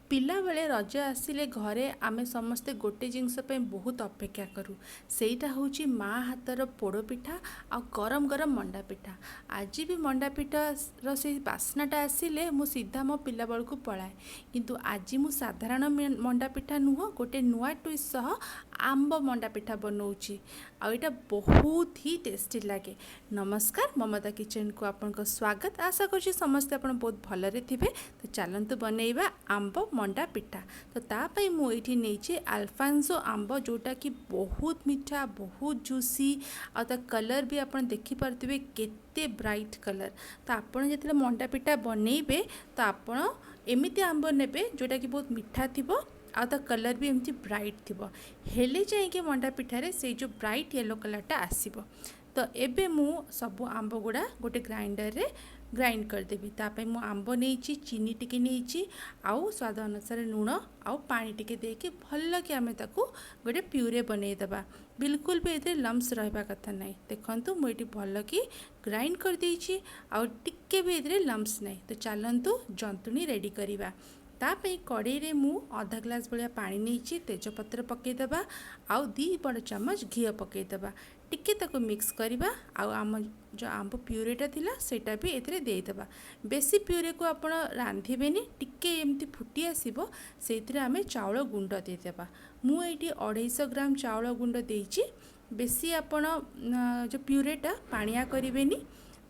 पिला बेले रज आसिले घरे आमे समस्ते गोटे जिनस बहुत अपेक्षा करूँ सेटा हूँ माँ हाथर पोड़ पिठा आ गरम गरम मंडा पिठा। आज भी मंडा पिठार से बास्नाटा आसिले मु सीधा मो पिला बेल को पलाए किंतु आज मु साधारण मंडा पिठा नुह गोटे नुआ ट्विस्ट सह आंब मंडा पिठा बनाऊँगी आईटा बहुत ही टेस्टी लगे। नमस्कार, ममता किचन को आपन स्वागत। आशा करूँ समस्ते आप बहुत भलरे थे। तो चलतु बनैबा आंब मंडा पिठा। तो तापाई मुझे नहीं अल्फांसो आंब जोटा कि बहुत मीठा बहुत जूसी आ कलर भी आप देखिपे केते ब्राइट कलर। तो आपड़ जो मंडा पिठा बनइबे तो आपड़ एमती आंब नेबे जोटा कि बहुत मीठा थी आ कलर भी एमती ब्राइट थी हेले जाइए मंडा पिठारे से जो ब्राइट येलो कलरटा आसीबो। तो एबे मु सब आंब गुड़ा गोटे ग्राइंडर रे ग्राइंड करदेवी। तापाई मु आंब नहीं चीनी टिके नहीं आउ स्वाद अनुसार लुण आउ पानी टिके देके भल कि आमे ताकू गोटे प्यूरे बनईदेवा। बिल्कुल भी ये लम्स रहा कथा ना। देखु मुझे भल कि ग्राइंड कर देइछि आउ टिके भी ये लम्स ना। तो चलतु जंतुणी रेडी करवा। तापाई कड़े रे मु आधा ग्लास भाया पानी नहीं तेजपत्र पकईदेवा आउ 2 बड़ चामच घी पकईदेवा टिके ताको मिक्स करवा। आम जो आंब प्यूरेटा थिला सेटा भी एथरे देदेबा। बेसी प्यूरे को आपण रांधिबेनी टिके एमती फुटी आसीबो सेथरे आमे चाउल गुंड देदेबा। मु एठी 250 ग्राम चाउल गुंड देइछि। बेसी आपण जो प्यूरेटा पानिया करिवेनी।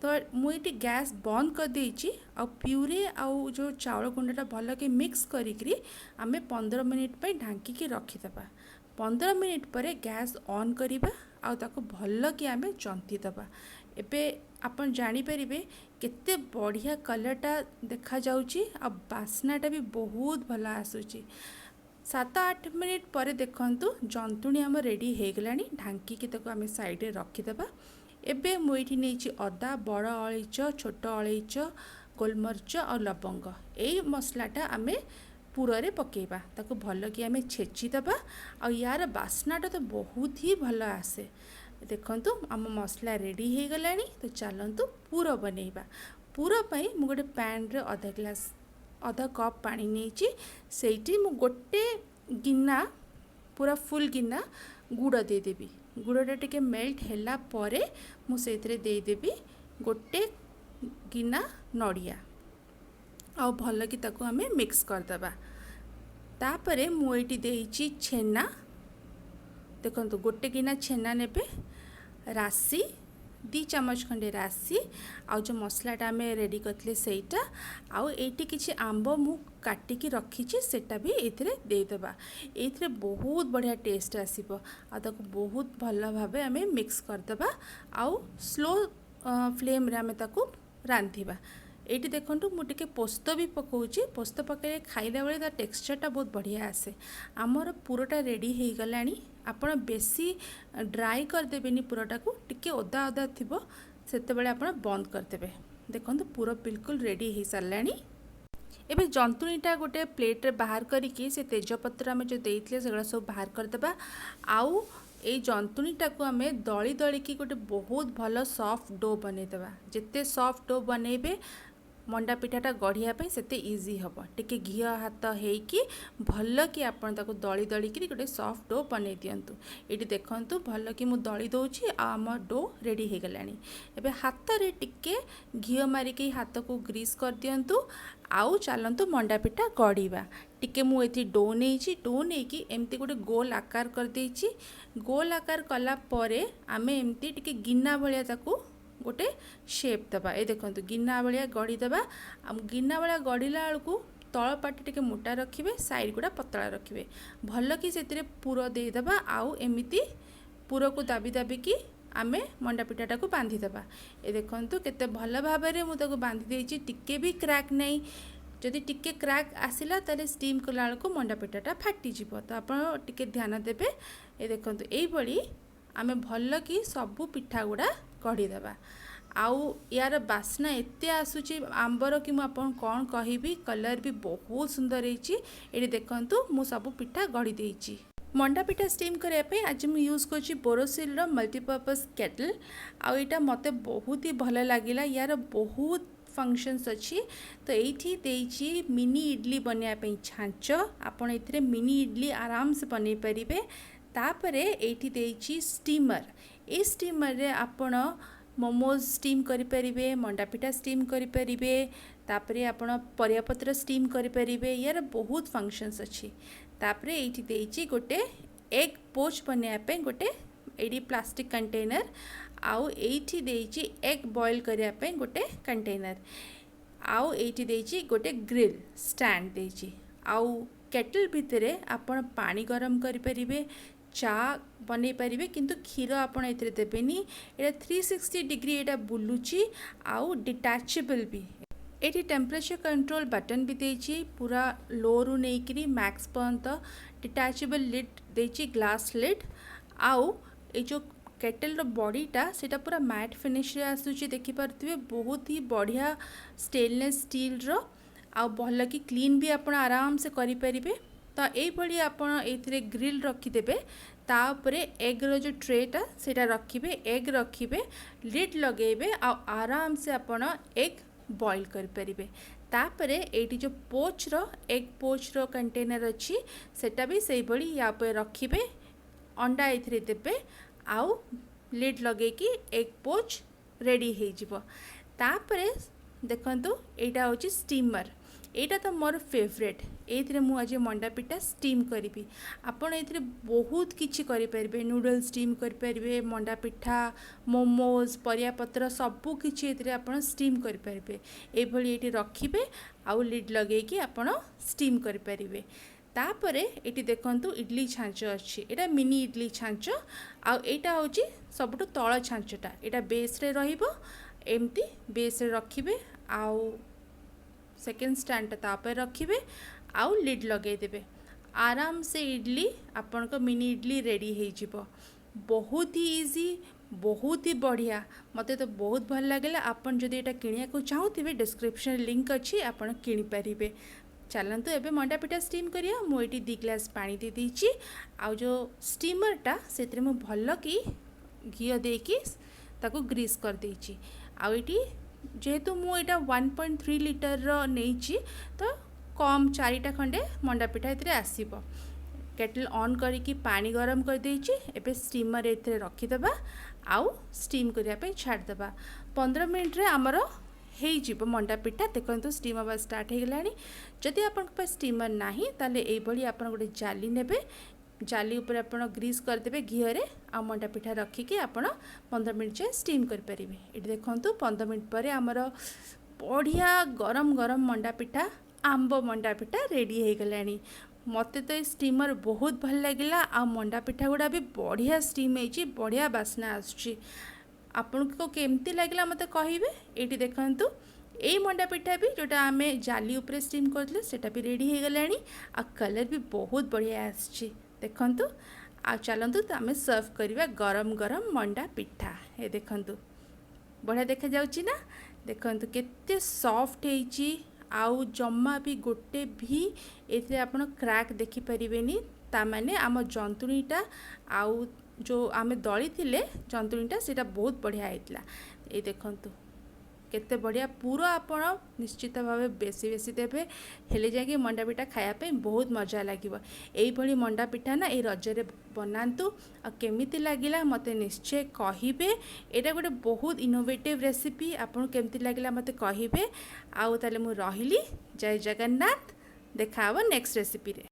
तो मुझे गैस बंद कर देइछि आ प्यूरे आउ जो चाउल गुंडा भल के मिक्स करी आमे 15 मिनिट पे ढांकी रखीदेबा। 15 मिनिट पर गैस ऑन करिबा आ ताको भल कि आमे जंती दबा। एबे आपन जानि परिबे केते बढ़िया कलरटा देखा जाउची आ बास्नाटा भी बहुत भल आसुची। 7-8 मिनिट पर देखंतु जंतुणी आम रेडी हो गलानी। ढांकी ताको आमे साइड रे रखीदेबा। एबे मुझे नहीं अदा बड़ अलैच छोट अलैच गोलमरीच और लवंग यही मसलाटा आमे पुरे पकेबा ताको भल कि आमे छेचिदेबा आ यार बास्नाटा तो बहुत ही भल आसे। देखंतु आम मसला रेडी हो गलानी। तो चलतु पूरा बनैबा। पूरा पाई मु गोटे पैन रे आधा कप पानी नहीं सेठी मु गोटे गिना पूरा फुल गिना गुड़ देदेवी। गुड़टा टिके मेल्ट हैला परे मु सेथरे देदेवी गोटे गिना नड़िया आ भल कि ताको आमे मिक्स करदबा। तापरे मु एठी देइछि छेना। देखंतु गोटे गिना छेना नेबे राशि 2 चामच खंडे राशि आउ जो मसलाटा आमे रेडी करथिले सेटा आउ एठी किछि आंब मु काटिकी रखीछि सेटा भी एथिरे देदेबा। एथिरे बहुत बढ़िया टेस्ट आसीबो आ ताको बहुत भल भाबे आमे मिक्स करदेबा आउ स्लो फ्लेम रे आमे ताको रांधिबा। एठी देखंतु मु टिके पोस्त भी पकाउछि। पोस्त पकाइले खाइला बेले ता टेक्सचरटा बहुत बढ़िया आसे। आमर पुरोटा रेडी हो गलानी। आपण बेसी ड्राई करदेबेनी पुरोटा को टिके ओदा ओदा थिबो सेते बेले आपण बंद करदेबे। देखंतु पूरा बिल्कुल रेडी हो सारलानी। एबे जंतुणीटा गोटे प्लेट रे बाहर करिकी से तेजपत्र आमे जो देइथिले सेगला सब बाहर करदेबा। आउ ए जंतुणीटा को आमे दली दली की गोटे बहुत भल सॉफ्ट डो बनईदेबा। जिते सॉफ्ट डो बनइबे मंडा पिठाटा गढ़िया सेते इजी हम। टिके घी हाथ होइकी भल कि आपन ताको दली दली कि गोटे सॉफ्ट डो बनई दियंतु। एटी देखंतु भल कि मु दली दउछि आ आम डो रेडी हो गलानी। एबे हाथ रे टिके घी मारिकी हाथ को ग्रीस कर दियंतु आउ चलंतु मंडा पिठा गढ़ीबा। टिके मु एथि डो नेइछि। डो नेकी एमती गोटे गोल आकार कर देइछि। गोल आकार कला परे आमे एमती टिके गिन्ना भलिया ताकू गोटे शेप दबा। ए देखंतु गिन्ना भलिया गढ़ी दबा। गिन्ना भलिया गढ़ीला बेलू तल पाटी टिके मोटा रखिबे साइड गुड़ा पतला रखिबे। भल कि सेतिरे पूरा देदेबा आउ एमिति पूरा को दाबी दाबी कि आमे मंडा पिठाटा को बांधी देबा। ए देखंतु केते भल भाबरे मु ताको बांधी देइछि। टिके भी क्रैक नहीं। जदि टिके क्रैक आसिला ताले स्टीम कला बेलू मंडा पिठाटा फाटी जिवो। तो आपण टिके ध्यान देबे। ए देखंतु एई बळी आमे भल कि सबु पिठा गुड़ा गढ़ी देबा। आउ यार बास्ना एते आसुची आंबर कि मु आपन कोन कहिबी। कलर भी बहुत सुंदर होईची। एडी देखंतु मु सब पिठा गढ़ी देइची। मंडा पिठा स्टीम करने पे आज मैं यूज कर बोरोसिल मल्टीपर्पज केटल। आउ यहाँ मत बहुत ही भल लगिला। यार बहुत फंक्शंस अच्छी। तो ये देची मिनी इडली बनवाई छाँच, आपड़ ए मिनी इडली आराम से बन पारे। तापरे ये देची स्टीमर, ये स्टीमर रे आपण मोमोज स्टीम करें, मंडापिठा स्टीम करें, तापरे आपण परियापत्र स्टीम करें। यार बहुत फंक्शंस अच्छी। तापरे ये देची गोटे एग पोच बनवाई गोटे ये प्लास्टिक कंटेनर, आउ ये देची एग बॉयल करने गोटे कंटेनर, आउ ये देची गोटे ग्रिल स्टैंड देची, आउ केटल भितर आपण पानी गरम करें, चा बन पारे, किंतु क्षीर आपड़ ए देवेनि। ये 360 डिग्री ये बुलूची, आउ डिटाचेबल भी। ये टेम्परेचर कंट्रोल बटन भी देची, पूरा लो रु नहीं मैक्स पर्यंत। डिटाचेबल लिड देची, ग्लास लिड। आउ ये जो केटल बॉडीटा सेटा पूरा मैट फिनिश रे आसूची, देखि पारथुवे बहुत ही बढ़िया स्टेनलेस स्टील रो, आउ भल कि क्लीन भी आपण आराम से करि परिबे। तो ये आपण ए ग्रिल रखिदेवे, तापरे एग रो जो ट्रेटा सेटा रखिबे, एग रखिबे, लिड लगेबे, आराम से आपण एग बॉयल कर परिबे। तापरे एटी जो पोच रो एग पोच रो कंटेनर अच्छी, सेटा भी सही बड़ी या पे रखिबे, अंडा ए देबे, आउ लिड लगे कि एग पोच रेडी हो जिवो। तापरे देखंतु एटा होची स्टीमर, एटा तो मोर फेवरेट। ये मु आज मंडा पिठा स्टीम करी, आपड़ ए बहुत किछि करि परिबे, नूडल स्टीम करि परिबे, मंडा पिठा, मोमोज, परियापत्र सबू किछि एथिरे आपण स्टीम करि परिबे। ए भली एटी रखिबे, आउ लिड लगे कि आपण स्टीम करि परिबे। तापरे एटी देखंतु इडली छाँच अच्छी, एटा मिनी इडली छाँच, आउ एटा होची सबटु तळ छाँचटा, एटा बेस रे रहिबो, एमती बेस रे रखिबे, आउ सेकेंड स्टैंड तापर रखिबे, आउ लिड लगे देबे। आराम से इडली आपन को मिनी इडली रेडी हो जिवो। बहुत ही इजी, बहुत ही बढ़िया, मते तो बहुत भल लागला। आपन जदि एटा किनिया को चाहूथिबे डिस्क्रिप्शन लिंक अच्छी, आपन किनि परिबे। चलतु एबे मंडा पिठा स्टीम करिया। मु एटी 2 ग्लास पानी दे दीची, आउ जो स्टीमरटा सेतरे मु भल कि घियो देकी ताको ग्रीस कर देची। आउ एटी जेहेतु मु एटा 1.3 लिटर रो नेची, तो कम 4टा खंडे मंडा पिठा एतरे आसीबो। केटल ऑन करिकी पानी गरम कर देची, एबे स्टीमर एतरे रखी दबा, आउ स्टीम करिया पे छाड़ दबा। 15 मिनिट रे हमर हेई जिवो मंडा पिठा। देखंतु स्टीम हवा स्टार्ट हो गलानी। जदि आपन पास स्टीमर नाही ताले एई भली आपन गोटे जाली नेबे, जाली ऊपर आपन ग्रीस कर देबे घियो रे, आ मंडा पिठा रखिकी आपन 15 मिनिट जे स्टीम कर परिबे। एटी देखंतु 15 मिनिट परे हमर बढ़िया गरम गरम मंडा पिठा, आंबो मंडा पिठा रेडी हो गलानी। मते तो स्टीमर बहुत भल लगिला, आ मंडा पिठा गुड़ा भी बढ़िया स्टीम होइची, बढ़िया बास्ना आसुची। आपन को केमती लगिला मते कहिबे। एटी देखंतु एई मंडा पिठा भी जोटा आमे जाली ऊपर स्टीम करथले सेटा भी रेडी हो गलानी, आ कलर भी बहुत बढ़िया आसुची। देखंतु आ चलंतु तो आमे सर्व करिवा गरम गरम मंडा पिठा। ए देखंतु बढ़िया देखा जाउची ना, देखंतु केते सॉफ्ट हेइची, आउ जम्मा भी गोटे भी एथिरे आपण क्रैक देखि परिबेनी। ता माने आम जंतुणीटा आउ जो आमे दली थिले जंतुणीटा सेटा बहुत बढ़िया आइतला। ए देखंतु केते बढ़िया, पूरा आपण निश्चित भावे बेसी बेसी देबे, हेले जाके मंडा पिठा खाया पे बहुत मजा लागिवो। एई भली मंडा पिठा ना ए रजरे बनांतु, आ केमिति लागिला मते निश्चय कहिबे। एटा गोटे बहुत इनोवेटिव रेसिपी, आपण केमिति लागिला मते कहिबे। आउ ताले मु रहिली। जय जगन्नाथ। देखा हबो नेक्स्ट रेसिपी रे।